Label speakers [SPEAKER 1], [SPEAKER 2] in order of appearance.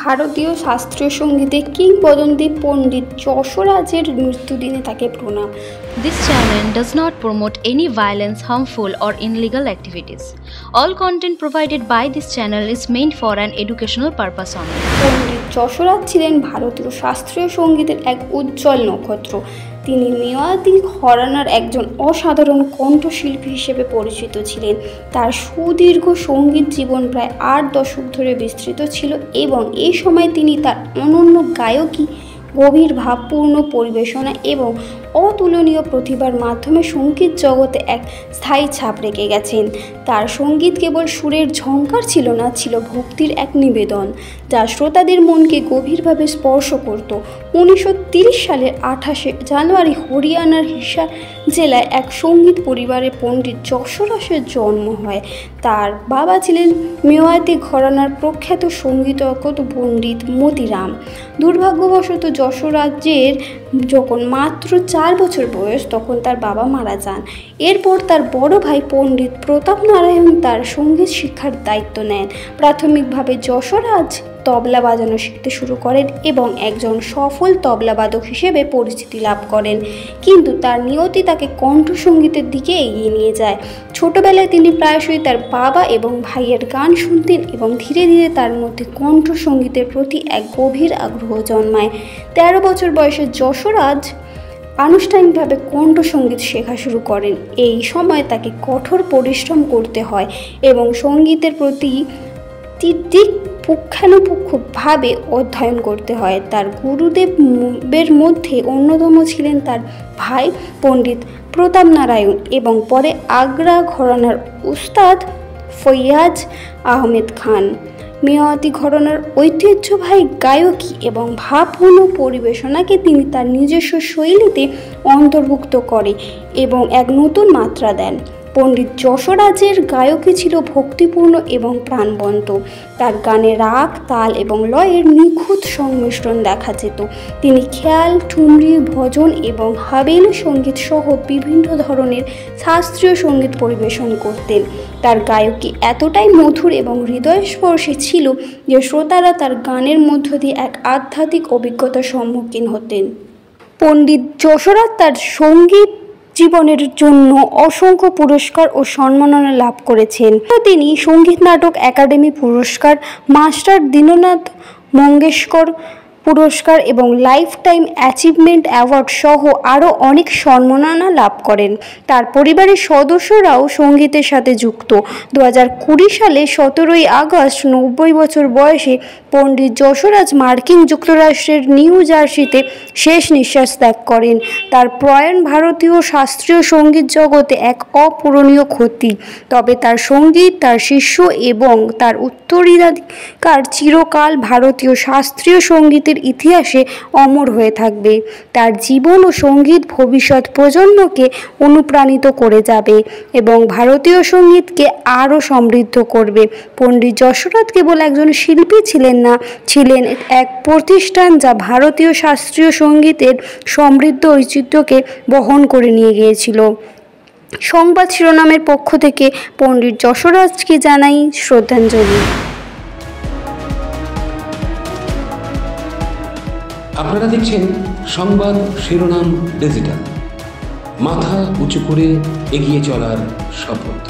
[SPEAKER 1] ভারতীয় শাস্ত্রীয় সঙ্গীতে কিংবদন্তি পণ্ডিত যশরাজের মৃত্যুদিনে তাকে প্রণাম।
[SPEAKER 2] This channel does not promote any violence, harmful or illegal activities. All content provided by this channel is meant for an educational purpose only.
[SPEAKER 1] Pandit Jasraj ছিলেন ভারতীয় শাস্ত্রীয় সঙ্গীতের এক উজ্জ্বল নক্ষত্র। তিনি মেওয়াতি ঘরানার একজন অসাধারণ কণ্ঠশিল্পী হিসেবে পরিচিত ছিলেন। তার সুদীর্ঘ সঙ্গীত জীবন প্রায় 8 দশক ধরে বিস্তৃত ছিল এবং এই সময় তিনি তার অনন্য গায়কী, গভীর ভাবপূর্ণ পরিবেশনা এবং অতুলনীয় প্রতিভার মাধ্যমে সঙ্গীত জগতে এক স্থায়ী ছাপ রেখে গেছেন। তার সঙ্গীত কেবল সুরের ঝঙ্কার ছিল না, ছিল ভক্তির এক নিবেদন যা শ্রোতাদের মনকে গভীরভাবে স্পর্শ করত। 1930 সালের 28 জানুয়ারি হরিয়ানার হিসার জেলায় এক সঙ্গীত পরিবারে পণ্ডিত যশরাজের জন্ম হয়। তার বাবা ছিলেন মেওয়াতি ঘরানার প্রখ্যাত সঙ্গীতজ্ঞ পণ্ডিত মতিরাম। দুর্ভাগ্যবশত যশরাজের যখন মাত্র 4 বছর বয়স তখন তার বাবা মারা যান। এরপর তার বড় ভাই পণ্ডিত প্রতাপ নারায়ণ তার সঙ্গীত শিক্ষার দায়িত্ব নেন। প্রাথমিকভাবে যশরাজ তবলা বাজানো শিখতে শুরু করেন এবং একজন সফল তবলাবাদক হিসেবে পরিচিতি লাভ করেন, কিন্তু তার নিয়তি তাকে কণ্ঠসঙ্গীতের দিকে এগিয়ে নিয়ে যায়। ছোটবেলায় তিনি প্রায়শই তার বাবা এবং ভাইয়ের গান শুনতেন এবং ধীরে ধীরে তার মধ্যে কণ্ঠসঙ্গীতের প্রতি এক গভীর আগ্রহ জন্মায়। 13 বছর বয়সে যশরাজ আনুষ্ঠানিকভাবে কণ্ঠসঙ্গীত শেখা শুরু করেন। এই সময় তাকে কঠোর পরিশ্রম করতে হয় এবং সঙ্গীতের প্রতি পুঙ্খানুপুঙ্খভাবে অধ্যয়ন করতে হয়। তার গুরুদেবের মধ্যে অন্যতম ছিলেন তার ভাই পণ্ডিত প্রতাপ নারায়ণ এবং পরে আগ্রা ঘরানার উস্তাদ ফৈয়াজ আহমেদ খান। মেওয়াতি ঘরানার ঐতিহ্যবাহী গায়কী এবং ভাবপূর্ণ পরিবেশনাকে তিনি তার নিজস্ব শৈলীতে অন্তর্ভুক্ত করে এবং এক নতুন মাত্রা দেন। পণ্ডিত যশরাজের গায়কী ছিল ভক্তিপূর্ণ এবং প্রাণবন্ত। তার গানে রাগ, তাল এবং লয়ের নিখুঁত সংমিশ্রণ দেখা যেত। তিনি খেয়াল, ঠুমরি, ভজন এবং হাবেলি সঙ্গীত সহ বিভিন্ন ধরনের শাস্ত্রীয় সঙ্গীত পরিবেশন করতেন। তার গায়কী এতটাই মধুর এবং হৃদয়স্পর্শী ছিল যে শ্রোতারা তার গানের মধ্য দিয়ে এক আধ্যাত্মিক অভিজ্ঞতার সম্মুখীন হতেন। পণ্ডিত যশরাজ তার সঙ্গীত জীবনের জন্য অসংখ্য পুরস্কার ও সম্মাননা লাভ করেছেন। তিনি সঙ্গীত নাটক একাডেমি পুরস্কার, মাস্টার দীননাথ মঙ্গেশকর পুরস্কার এবং লাইফ টাইম অ্যাচিভমেন্ট অ্যাওয়ার্ড সহ আরও অনেক সম্মাননা লাভ করেন। তার পরিবারের সদস্যরাও সঙ্গীতের সাথে যুক্ত। 2020 সালে 17 আগস্ট 90 বছর বয়সে পণ্ডিত যশরাজ মার্কিন যুক্তরাষ্ট্রের নিউ জার্সিতে শেষ নিঃশ্বাস ত্যাগ করেন। তার প্রয়াণ ভারতীয় শাস্ত্রীয় সঙ্গীত জগতে এক অপূরণীয় ক্ষতি, তবে তার সঙ্গীত, তার শিষ্য এবং তার উত্তরাধিকার চিরকাল ভারতীয় শাস্ত্রীয় সঙ্গীতের ইতিহাসে অমর হয়ে থাকবে। তার জীবন ও সঙ্গীত ভবিষ্যৎ প্রজন্মকে অনুপ্রাণিত করে যাবে এবং ভারতীয় সঙ্গীতকে আরও সমৃদ্ধ করবে। পণ্ডিত যশরাজ কেবল একজন শিল্পী ছিলেন না, ছিলেন এক প্রতিষ্ঠান যা ভারতীয় শাস্ত্রীয় সঙ্গীতের সমৃদ্ধ ঐতিহ্যকে বহন করে নিয়ে গিয়েছিল। সংবাদ শিরোনামের পক্ষ থেকে পণ্ডিত যশরাজকে জানাই শ্রদ্ধাঞ্জলি।
[SPEAKER 3] আপনারা দেখছেন সংবাদ শিরোনাম ডিজিটাল, মাথা উঁচু করে এগিয়ে চলার শপথ।